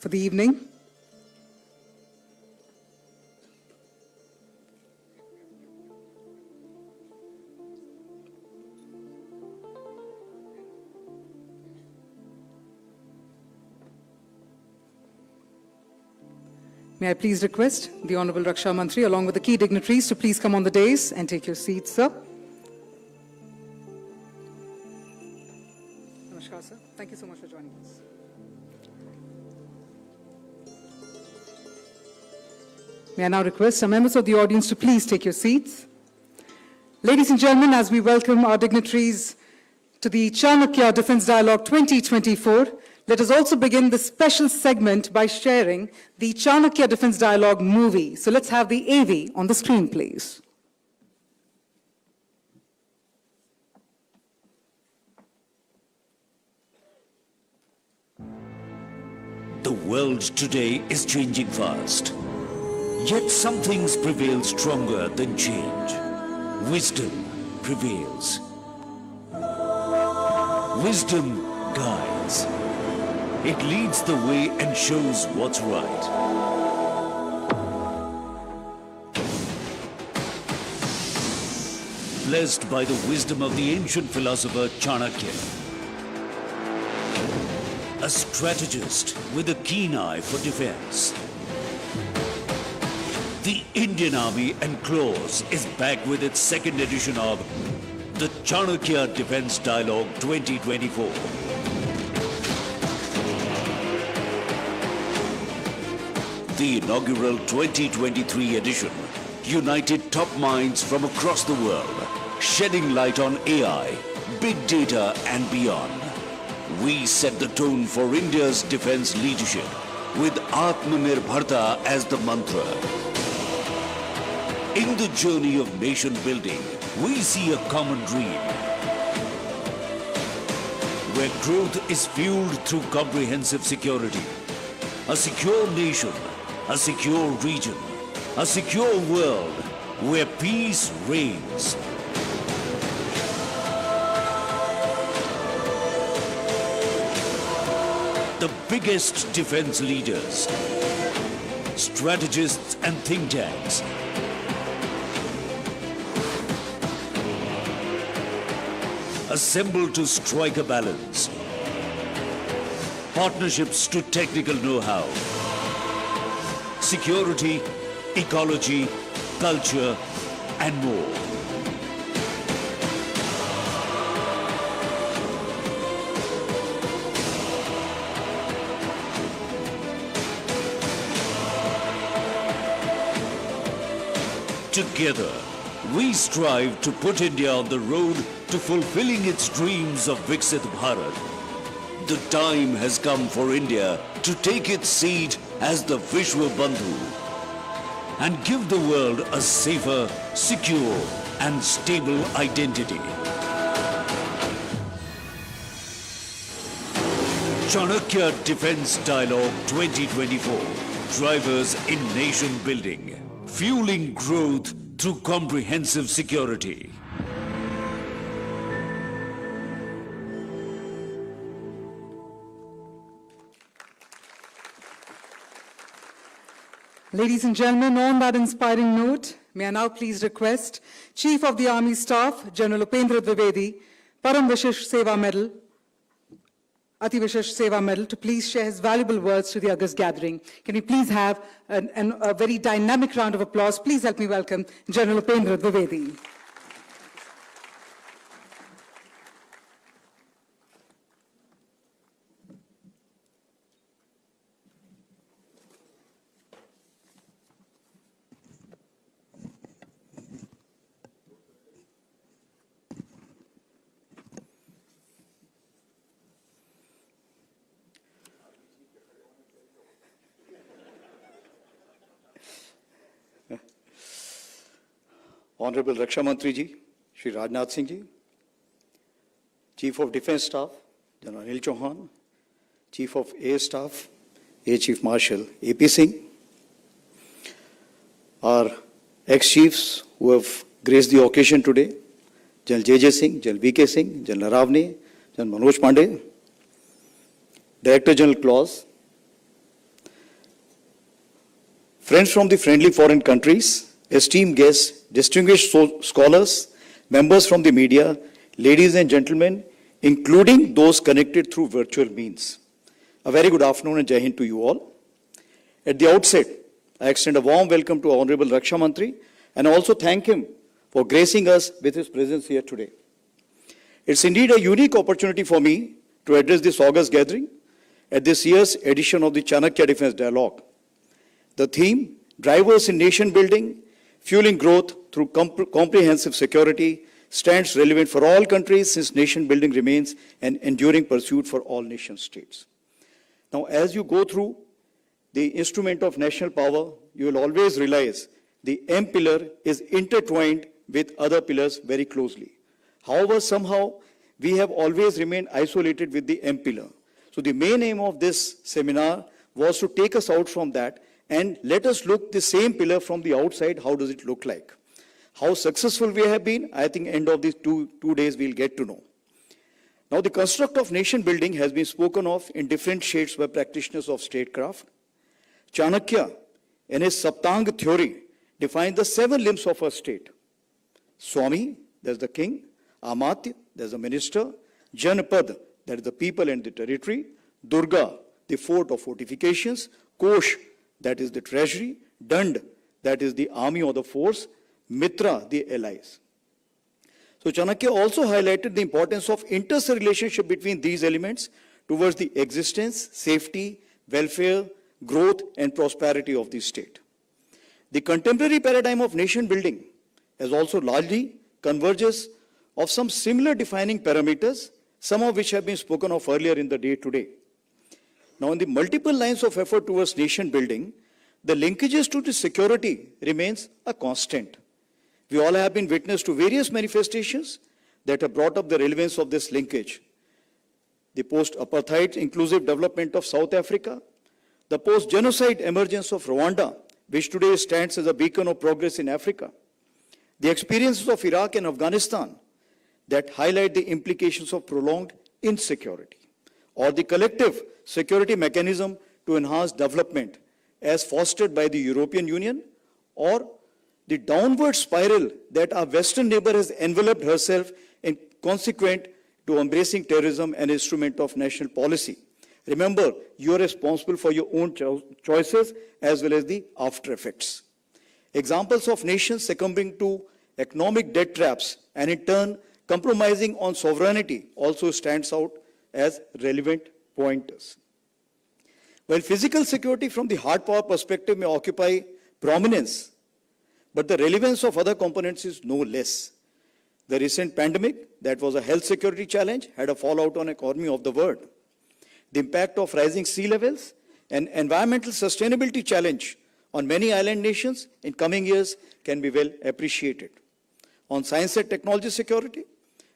for the evening. May I please request the Honorable Raksha Mantri along with the key dignitaries to please come on the dais and take your seats, sir. Namaskar, sir. Thank you so much for joining us. May I now request some members of the audience to please take your seats. Ladies and gentlemen, as we welcome our dignitaries to the Chanakya Defence Dialogue 2024, let us also begin this special segment by sharing the Chanakya Defence Dialogue movie. So let's have the AV on the screen, please. The world today is changing fast. Yet some things prevail stronger than change. Wisdom prevails. Wisdom guides. It leads the way and shows what's right. Blessed by the wisdom of the ancient philosopher Chanakya, a strategist with a keen eye for defense, the Indian Army and Claws is back with its second edition of the Chanakya Defence Dialogue 2024. The inaugural 2023 edition united top minds from across the world, shedding light on AI, big data and beyond. We set the tone for India's defence leadership with Atmanirbharta as the mantra. In the journey of nation building, we see a common dream where growth is fueled through comprehensive security. A secure nation, a secure region, a secure world where peace reigns. The biggest defense leaders, strategists and think tanks assembled to strike a balance. Partnerships to technical know-how. Security, ecology, culture, and more. Together, we strive to put India on the road to fulfilling its dreams of Viksit Bharat. The time has come for India to take its seat as the Vishwa Bandhu and give the world a safer, secure and stable identity. Chanakya Defence Dialogue 2024. Drivers in nation building. Fueling growth through comprehensive security. Ladies and gentlemen, on that inspiring note, may I now please request Chief of the Army Staff, General Upendra Dwivedi, Param Vishesh Seva Medal, Ati Vishesh Seva Medal, to please share his valuable words to the August gathering. Can we please have a very dynamic round of applause? Please help me welcome General Upendra Dwivedi. Honorable Raksha Mantri ji, Shri Rajnath Singh ji, Chief of Defence Staff, General Anil Chauhan, Chief of Air Staff, Air Chief Marshal A.P. Singh, our ex-chiefs who have graced the occasion today, General J.J. Singh, General V.K. Singh, General Ravne, General Manoj Pandey, Director General Claus, friends from the friendly foreign countries, esteemed guests, distinguished scholars, members from the media, ladies and gentlemen, including those connected through virtual means. A very good afternoon and Jai Hind to you all. At the outset, I extend a warm welcome to our Honorable Raksha Mantri and also thank him for gracing us with his presence here today. It's indeed a unique opportunity for me to address this August gathering at this year's edition of the Chanakya Defense Dialogue. The theme, Drivers in Nation Building, Fueling Growth through Comprehensive Security, stands relevant for all countries since nation building remains an enduring pursuit for all nation states. Now, as you go through the instrument of national power, you will always realize the M pillar is intertwined with other pillars very closely. However, somehow we have always remained isolated with the M pillar. So the main aim of this seminar was to take us out from that and let us look the same pillar from the outside. How does it look like? How successful we have been, I think end of these two days we'll get to know. Now the construct of nation building has been spoken of in different shades by practitioners of statecraft. Chanakya, in his Saptang theory, defined the 7 limbs of a state. Swami, there's the king. Amatya, there's the minister. Janpad, that is the people and the territory. Durga, the fort or fortifications. Kosh, that is the treasury. Dand, that is the army or the force. Mitra, the allies. So Chanakya also highlighted the importance of interrelationship between these elements towards the existence, safety, welfare, growth and prosperity of the state. The contemporary paradigm of nation building has also largely converges of some similar defining parameters, some of which have been spoken of earlier in the day today. Now, in the multiple lines of effort towards nation building, the linkages to the security remains a constant. We all have been witness to various manifestations that have brought up the relevance of this linkage. The post-apartheid inclusive development of South Africa, the post-genocide emergence of Rwanda, which today stands as a beacon of progress in Africa, the experiences of Iraq and Afghanistan that highlight the implications of prolonged insecurity, or the collective security mechanism to enhance development as fostered by the European Union, or the downward spiral that our Western neighbor has enveloped herself in consequent to embracing terrorism an instrument of national policy. Remember, you are responsible for your own choices as well as the after effects. Examples of nations succumbing to economic debt traps and in turn compromising on sovereignty also stands out as relevant pointers. While physical security from the hard power perspective may occupy prominence, but the relevance of other components is no less. The recent pandemic, that was a health security challenge, had a fallout on the economy of the world. The impact of rising sea levels and environmental sustainability challenge on many island nations in coming years can be well appreciated. On science and technology security,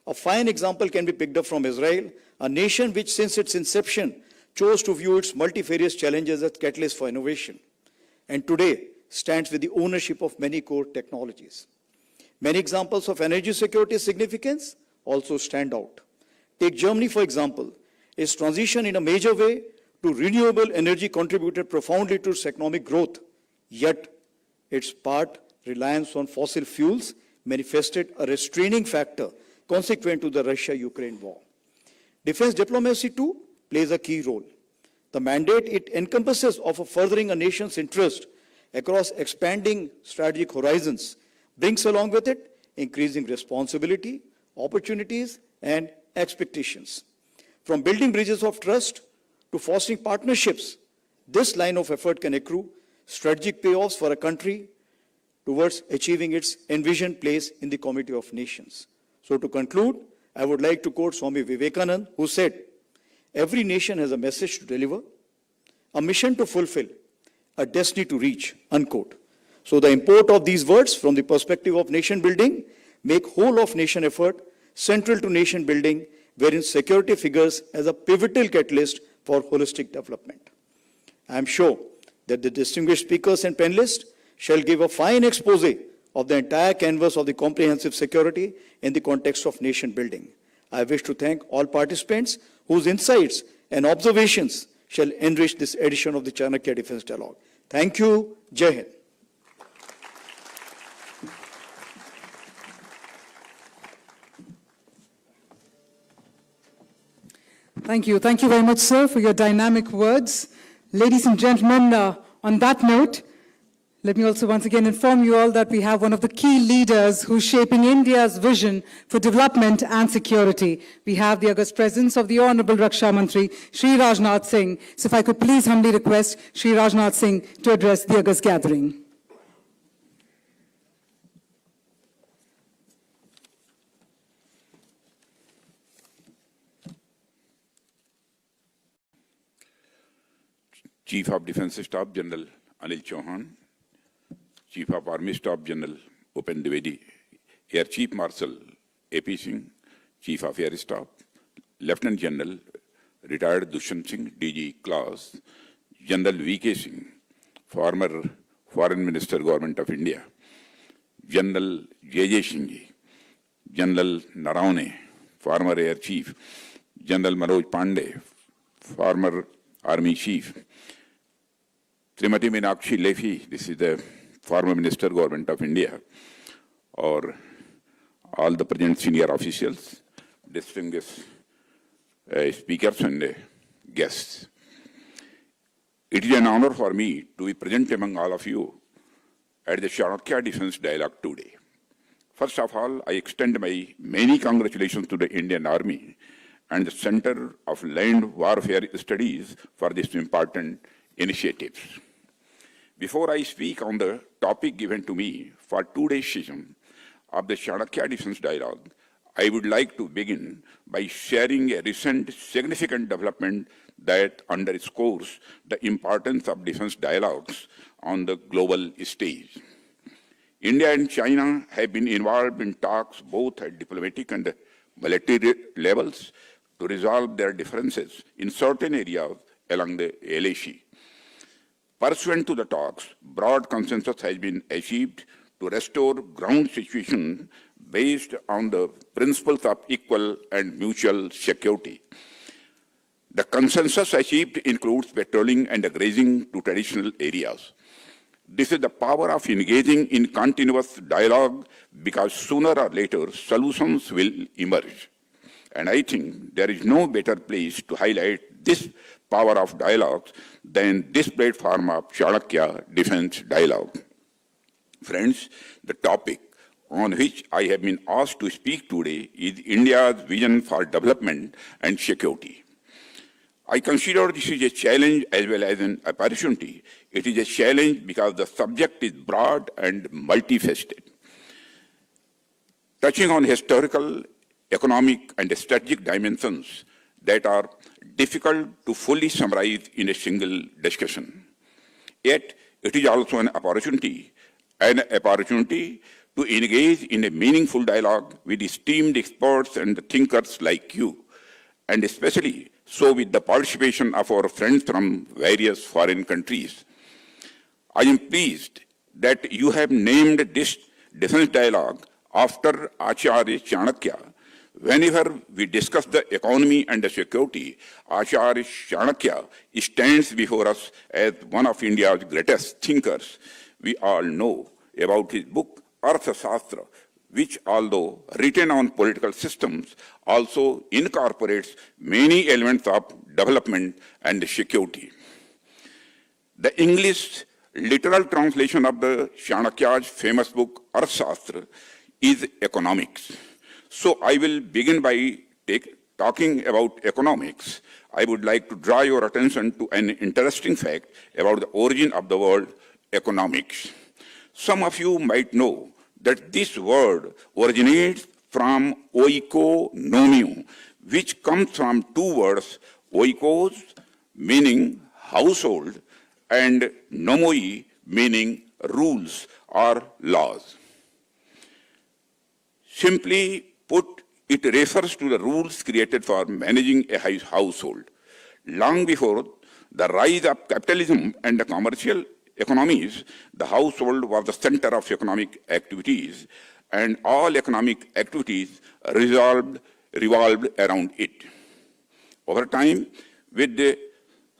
a fine example can be picked up from Israel, a nation which since its inception chose to view its multifarious challenges as catalysts for innovation, and today stands with the ownership of many core technologies. Many examples of energy security significance also stand out. Take Germany, for example. Its transition in a major way to renewable energy contributed profoundly to its economic growth, yet its part reliance on fossil fuels manifested a restraining factor consequent to the Russia-Ukraine war. Defense diplomacy too plays a key role. The mandate it encompasses of furthering a nation's interest across expanding strategic horizons brings along with it increasing responsibility, opportunities, and expectations. From building bridges of trust to fostering partnerships, this line of effort can accrue strategic payoffs for a country towards achieving its envisioned place in the community of nations. So to conclude, I would like to quote Swami Vivekananda, who said, "Every nation has a message to deliver, a mission to fulfill, a destiny to reach," unquote. So the import of these words from the perspective of nation building make whole of nation effort central to nation building, wherein security figures as a pivotal catalyst for holistic development. I am sure that the distinguished speakers and panelists shall give a fine expose of the entire canvas of the comprehensive security in the context of nation building. I wish to thank all participants whose insights and observations shall enrich this edition of the Chanakya Defense Dialogue. Thank you. Jai Hind. Thank you. Thank you very much, sir, for your dynamic words. Ladies and gentlemen, on that note, let me also once again inform you all that we have one of the key leaders who's shaping India's vision for development and security. We have the august presence of the Honorable Raksha Mantri, Shri Rajnath Singh. So if I could please humbly request Shri Rajnath Singh to address the august gathering. Chief of Defence Staff General Anil Chauhan, Chief of Army Staff General Upen Dwivedi, Air Chief Marshal A.P. Singh, Chief of Air Staff, Lieutenant General Retired Dushyant Singh, DG Class, General V.K. Singh, former Foreign Minister, Government of India, General J.J. Singh, General Narawane, former Air Chief, General Manoj Pandey, former Army Chief, Srimati Meenakshi Lehi, this is the former Minister, Government of India, or all the present senior officials, distinguished speakers and guests. It is an honor for me to be present among all of you at the Chanakya Defense Dialogue today. First of all, I extend my many congratulations to the Indian Army and the Center of Land Warfare Studies for this important initiative. Before I speak on the topic given to me for today's session of the Chanakya Defense Dialogue, I would like to begin by sharing a recent significant development that underscores the importance of defense dialogues on the global stage. India and China have been involved in talks both at diplomatic and military levels to resolve their differences in certain areas along the LAC. Pursuant to the talks, broad consensus has been achieved to restore ground situation based on the principles of equal and mutual security. The consensus achieved includes patrolling and grazing to traditional areas. This is the power of engaging in continuous dialogue because sooner or later solutions will emerge. And I think there is no better place to highlight this power of dialogue than this platform of Chanakya Defense Dialogue. Friends, the topic on which I have been asked to speak today is India's vision for development and security. I consider this is a challenge as well as an opportunity. It is a challenge because the subject is broad and multifaceted, touching on historical, economic, and strategic dimensions that are difficult to fully summarize in a single discussion. Yet, it is also an opportunity to engage in a meaningful dialogue with esteemed experts and thinkers like you, and especially so with the participation of our friends from various foreign countries. I am pleased that you have named this defense dialogue after Acharya Chanakya. Whenever we discuss the economy and the security, Acharya Chanakya stands before us as one of India's greatest thinkers. We all know about his book, Arthashastra, which, although written on political systems, also incorporates many elements of development and security. The English literal translation of the Chanakya's famous book, Arthashastra, is economics. So I will begin by talking about economics. I would like to draw your attention to an interesting fact about the origin of the word economics. Some of you might know that this word originates from oikonomio, which comes from two words, oikos, meaning household, and nomoi, meaning rules or laws. Simply put, it refers to the rules created for managing a household. Long before the rise of capitalism and the commercial economies, the household was the center of economic activities, and all economic activities revolved around it. Over time, with the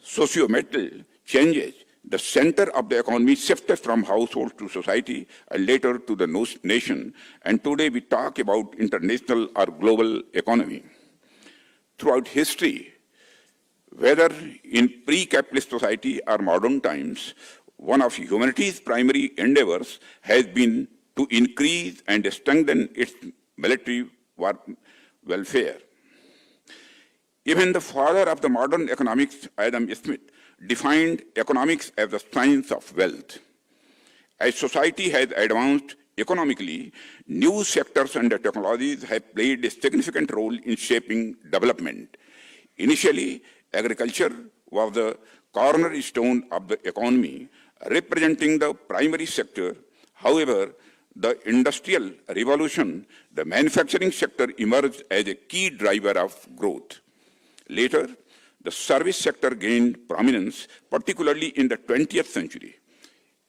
socio-mental changes, the center of the economy shifted from households to society and later to the nation. And today we talk about international or global economy. Throughout history, whether in pre-capitalist society or modern times, one of humanity's primary endeavors has been to increase and strengthen its military welfare. Even the father of the modern economics, Adam Smith, defined economics as the science of wealth. As society has advanced economically, new sectors and technologies have played a significant role in shaping development. Initially, agriculture was the cornerstone of the economy, representing the primary sector. However, the Industrial Revolution, the manufacturing sector emerged as a key driver of growth. Later, the service sector gained prominence, particularly in the 20th century.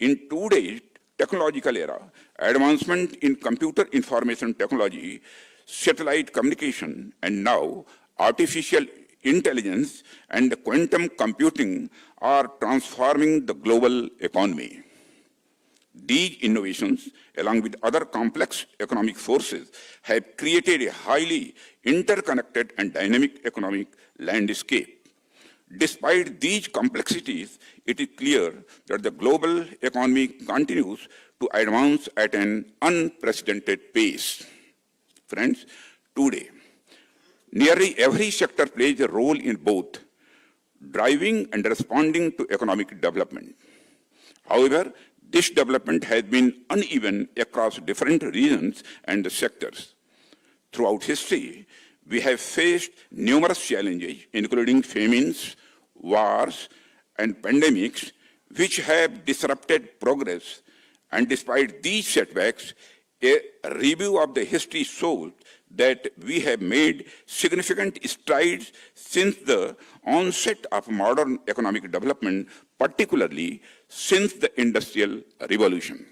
In today's technological era, advancement in computer information technology, satellite communication, and now artificial intelligence and quantum computing are transforming the global economy. These innovations, along with other complex economic forces, have created a highly interconnected and dynamic economic landscape. Despite these complexities, it is clear that the global economy continues to advance at an unprecedented pace. Friends, today, nearly every sector plays a role in both driving and responding to economic development. However, this development has been uneven across different regions and sectors. Throughout history, we have faced numerous challenges, including famines, wars, and pandemics, which have disrupted progress. And despite these setbacks, a review of the history shows that we have made significant strides since the onset of modern economic development, particularly since the Industrial Revolution.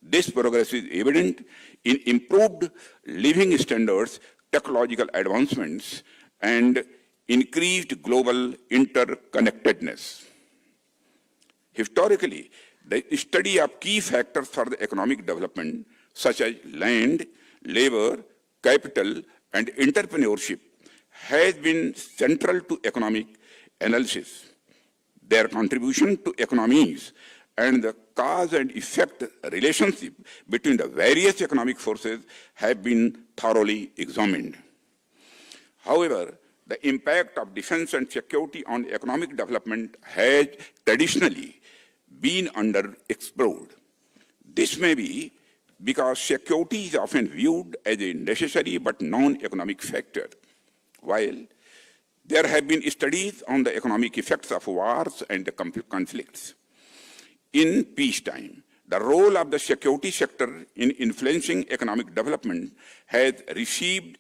This progress is evident in improved living standards, technological advancements, and increased global interconnectedness. Historically, the study of key factors for the economic development, such as land, labor, capital, and entrepreneurship, has been central to economic analysis. Their contribution to economies and the cause and effect relationship between the various economic forces have been thoroughly examined. However, the impact of defense and security on economic development has traditionally been underexplored. This may be because security is often viewed as a necessary but non-economic factor, while there have been studies on the economic effects of wars and conflicts. In peacetime, the role of the security sector in influencing economic development has received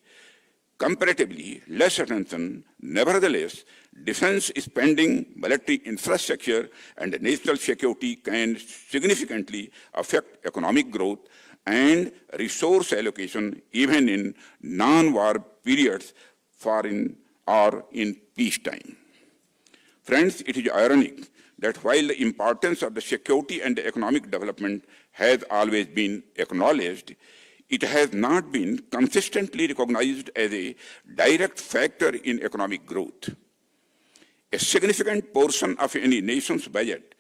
comparatively less attention. Nevertheless, defense spending, military infrastructure, and national security can significantly affect economic growth and resource allocation even in non-war periods, foreign or in peacetime. Friends, it is ironic that while the importance of the security and the economic development has always been acknowledged, it has not been consistently recognized as a direct factor in economic growth. A significant portion of any nation's budget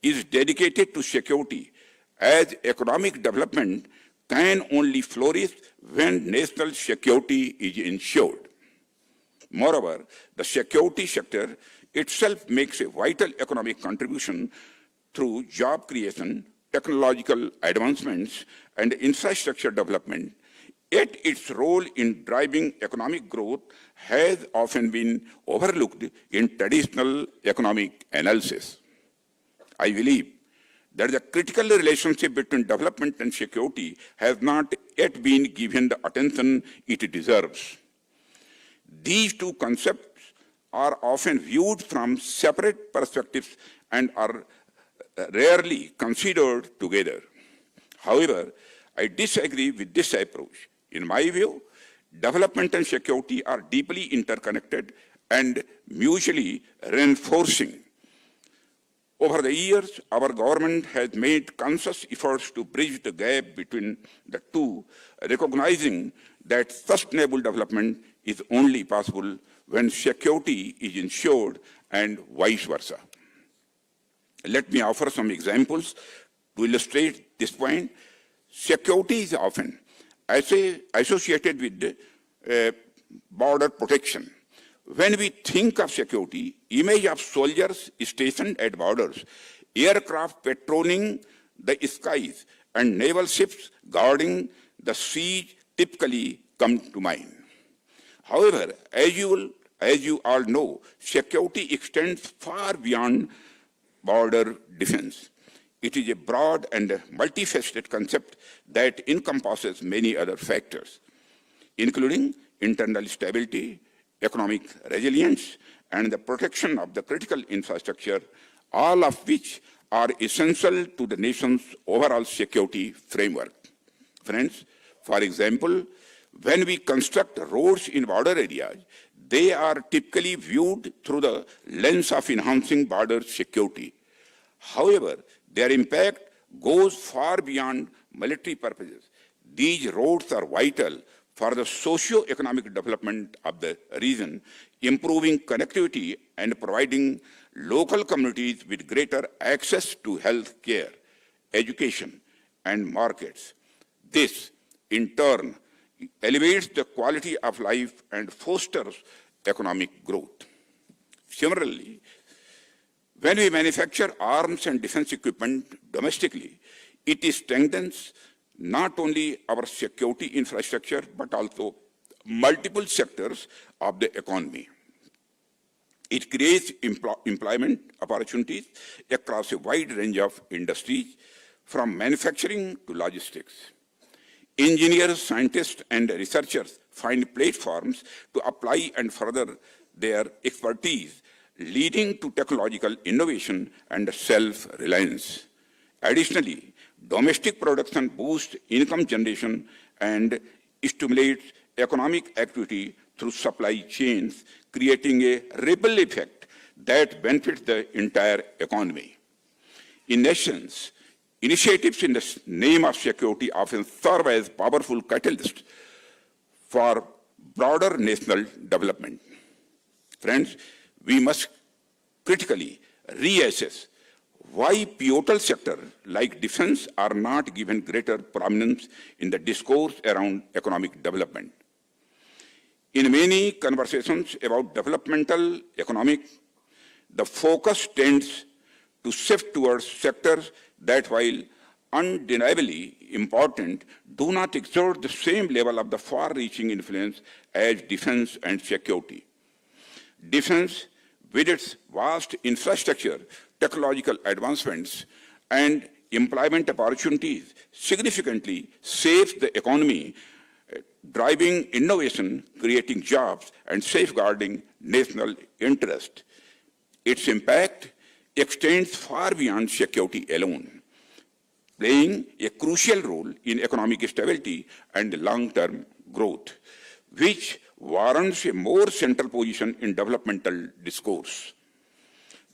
is dedicated to security, as economic development can only flourish when national security is ensured. Moreover, the security sector itself makes a vital economic contribution through job creation, technological advancements, and infrastructure development. Yet its role in driving economic growth has often been overlooked in traditional economic analysis. I believe that the critical relationship between development and security has not yet been given the attention it deserves. These two concepts are often viewed from separate perspectives and are rarely considered together. However, I disagree with this approach. In my view, development and security are deeply interconnected and mutually reinforcing. Over the years, our government has made conscious efforts to bridge the gap between the two, recognizing that sustainable development is only possible when security is ensured and vice versa. Let me offer some examples to illustrate this point. Security is often associated with border protection. When we think of security, image of soldiers stationed at borders, aircraft patrolling the skies, and naval ships guarding the seas typically come to mind. However, as you all know, security extends far beyond border defense. It is a broad and multifaceted concept that encompasses many other factors, including internal stability, economic resilience, and the protection of the critical infrastructure, all of which are essential to the nation's overall security framework. Friends, for example, when we construct roads in border areas, they are typically viewed through the lens of enhancing border security. However, their impact goes far beyond military purposes. These roads are vital for the socio-economic development of the region, improving connectivity and providing local communities with greater access to health care, education, and markets. This, in turn, elevates the quality of life and fosters economic growth. Similarly, when we manufacture arms and defense equipment domestically, it strengthens not only our security infrastructure, but also multiple sectors of the economy. It creates employment opportunities across a wide range of industries, from manufacturing to logistics. Engineers, scientists, and researchers find platforms to apply and further their expertise, leading to technological innovation and self-reliance. Additionally, domestic production boosts income generation and stimulates economic activity through supply chains, creating a ripple effect that benefits the entire economy. In essence, initiatives in the name of security often serve as powerful catalysts for broader national development. Friends, we must critically reassess why pivotal sectors like defense are not given greater prominence in the discourse around economic development. In many conversations about developmental economics, the focus tends to shift towards sectors that, while undeniably important, do not exert the same level of the far-reaching influence as defense and security. Defense, with its vast infrastructure, technological advancements, and employment opportunities, significantly shapes the economy, driving innovation, creating jobs, and safeguarding national interest. Its impact extends far beyond security alone, playing a crucial role in economic stability and long-term growth, which warrants a more central position in developmental discourse.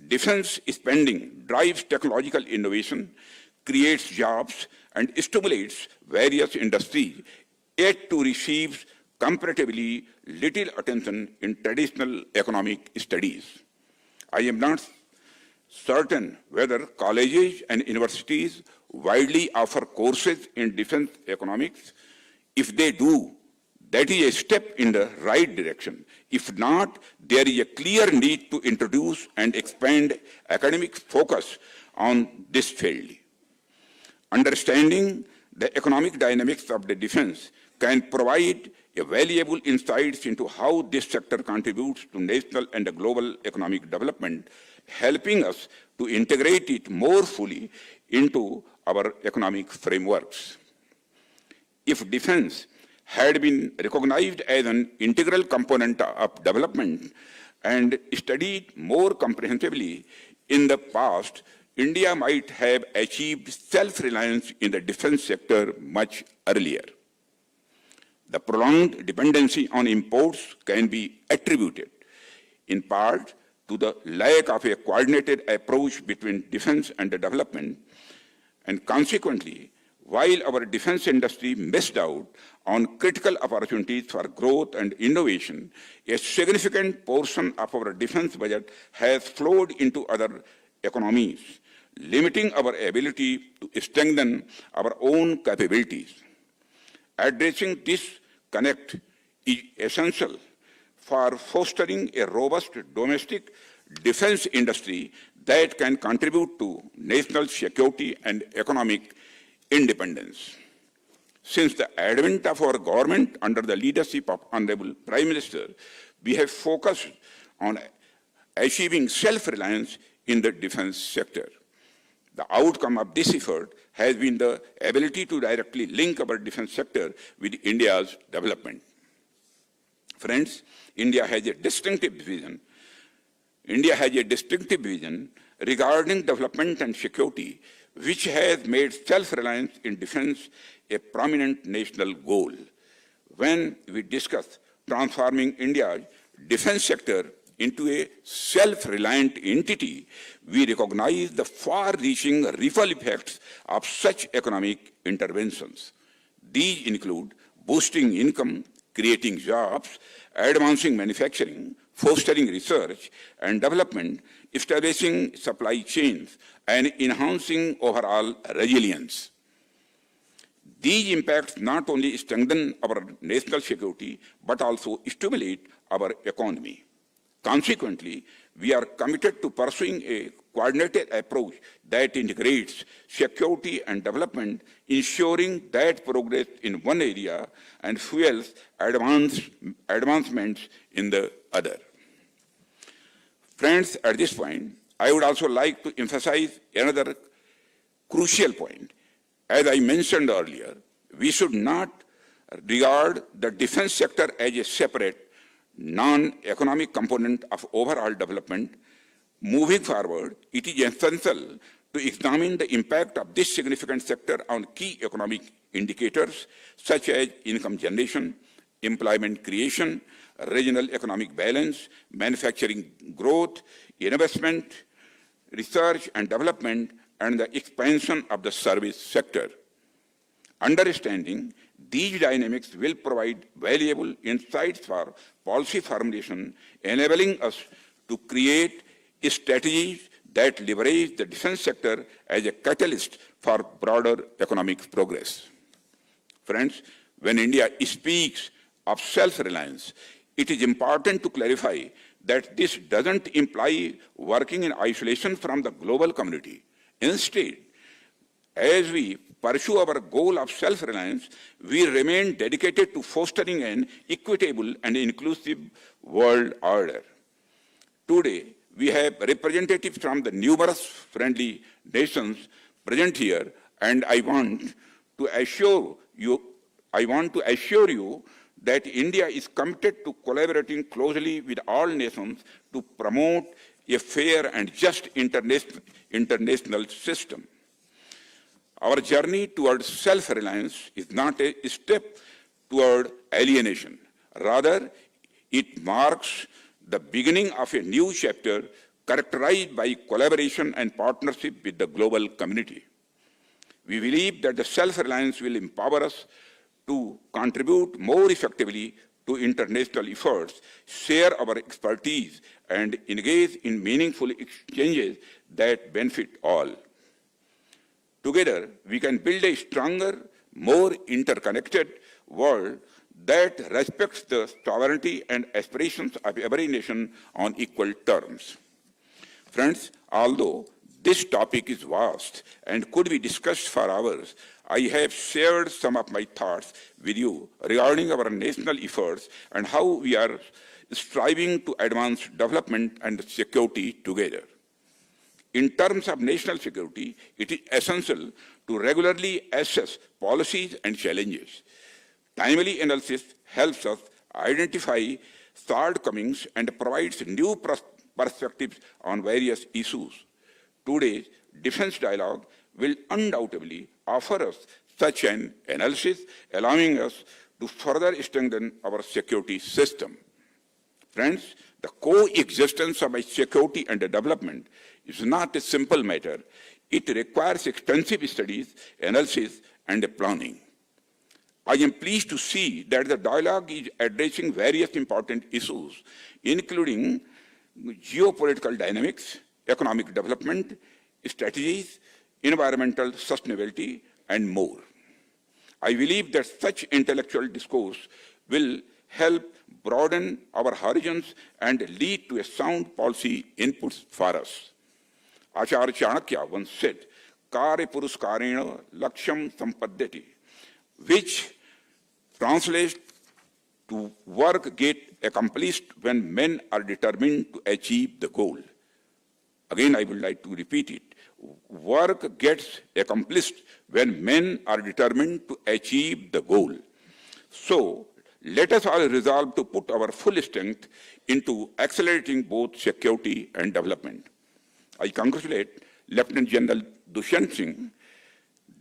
Defense spending drives technological innovation, creates jobs, and stimulates various industries, yet to receive comparatively little attention in traditional economic studies. I am not certain whether colleges and universities widely offer courses in defense economics. If they do, that is a step in the right direction. If not, there is a clear need to introduce and expand academic focus on this field. Understanding the economic dynamics of the defense can provide a valuable insights into how this sector contributes to national and global economic development, helping us to integrate it more fully into our economic frameworks. If defense had been recognized as an integral component of development and studied more comprehensively in the past, India might have achieved self-reliance in the defense sector much earlier. The prolonged dependency on imports can be attributed, in part, to to the lack of a coordinated approach between defense and development, and consequently, while our defense industry missed out on critical opportunities for growth and innovation, a significant portion of our defense budget has flowed into other economies, limiting our ability to strengthen our own capabilities. Addressing this connect is essential for fostering a robust domestic defense industry that can contribute to national security and economic independence. Since the advent of our government under the leadership of Honorable Prime Minister, we have focused on achieving self-reliance in the defense sector. The outcome of this effort has been the ability to directly link our defense sector with India's development. Friends, India has a distinctive vision regarding development and security, which has made self-reliance in defense a prominent national goal. When we discuss transforming India's defense sector into a self-reliant entity, we recognize the far-reaching ripple effects of such economic interventions. These include boosting income, creating jobs, advancing manufacturing, fostering research and development, establishing supply chains, and enhancing overall resilience. These impacts not only strengthen our national security, but also stimulate our economy. Consequently, we are committed to pursuing a coordinated approach that integrates security and development, ensuring that progress in one area and fuels advancements in the other. Friends, at this point, I would also like to emphasize another crucial point. As I mentioned earlier, we should not regard the defense sector as a separate, non-economic component of overall development. Moving forward, it is essential to examine the impact of this significant sector on key economic indicators such as income generation, employment creation, regional economic balance, manufacturing growth, investment, research and development, and the expansion of the service sector. Understanding these dynamics will provide valuable insights for policy formulation, enabling us to create strategies that leverage the defense sector as a catalyst for broader economic progress. Friends, when India speaks of self-reliance, it is important to clarify that this doesn't imply working in isolation from the global community. Instead, as we pursue our goal of self-reliance, we remain dedicated to fostering an equitable and inclusive world order. Today, we have representatives from the numerous friendly nations present here, and I want to assure you that India is committed to collaborating closely with all nations to promote a fair and just international system. Our journey towards self-reliance is not a step toward alienation. Rather, it marks the beginning of a new chapter characterized by collaboration and partnership with the global community. We believe that the self-reliance will empower us to contribute more effectively to international efforts, share our expertise, and engage in meaningful exchanges that benefit all. Together, we can build a stronger, more interconnected world that respects the sovereignty and aspirations of every nation on equal terms. Friends, although this topic is vast and could be discussed for hours, I have shared some of my thoughts with you regarding our national efforts and how we are striving to advance development and security together. In terms of national security, it is essential to regularly assess policies and challenges. Timely analysis helps us identify shortcomings and provides new perspectives on various issues. Today's defense dialogue will undoubtedly offer us such an analysis, allowing us to further strengthen our security system. Friends, The coexistence of security and development is not a simple matter. It requires extensive studies, analysis, and planning. I am pleased to see that the dialogue is addressing various important issues, including geopolitical dynamics, economic development, strategies, environmental sustainability, and more. I believe that such intellectual discourse will help broaden our horizons and lead to a sound policy inputs for us. Acharya Chanakya once said, "Karya puruskarena lakshyam sampadhyati," which translates to work get accomplished when men are determined to achieve the goal. Again, I would like to repeat it. Work gets accomplished when men are determined to achieve the goal. So, let us all resolve to put our full strength into accelerating both security and development. I congratulate Lieutenant General Dushyant Singh,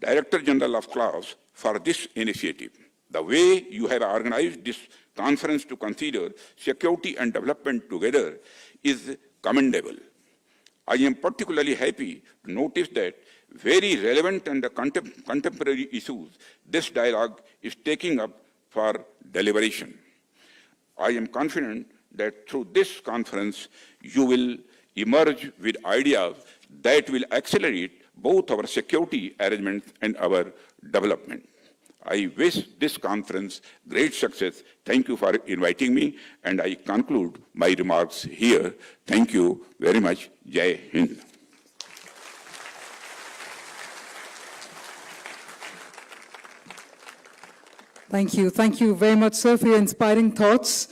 Director General of CLAS, for this initiative. The way you have organized this conference to consider security and development together is commendable. I am particularly happy to notice that very relevant and contemporary issues this dialogue is taking up for deliberation. I am confident that through this conference, you will emerge with ideas that will accelerate both our security arrangements and our development. I wish this conference great success. Thank you for inviting me, and I conclude my remarks here. Thank you very much. Jai Hind. Thank you. Thank you very much, sir, for your inspiring thoughts.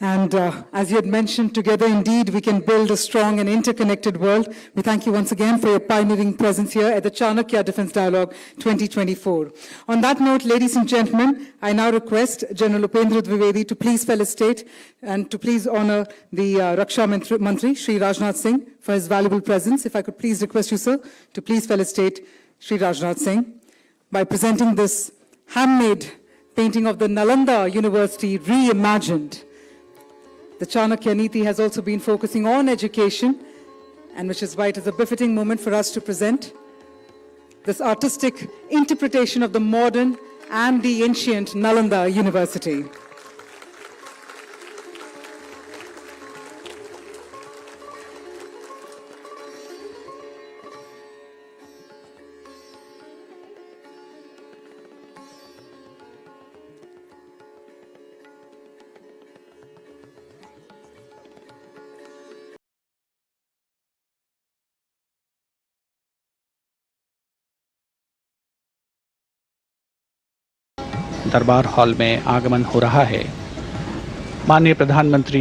And as you had mentioned, together indeed we can build a strong and interconnected world. We thank you once again for your pioneering presence here at the Chanakya Defense Dialogue 2024. On that note, ladies and gentlemen, I now request General Upendra Dwivedi to please felicitate and to please honor the Raksha Mantri, Shri Rajnath Singh, for his valuable presence. If I could please request you, sir, to please felicitate Shri Rajnath Singh by presenting this handmade painting of the Nalanda University reimagined. The Chanakya Niti has also been focusing on education, and which is why it is a befitting moment for us to present this artistic interpretation of the modern and the ancient Nalanda University. दरबार hall में आगमन हो रहा है। माननीय प्रधानमंत्री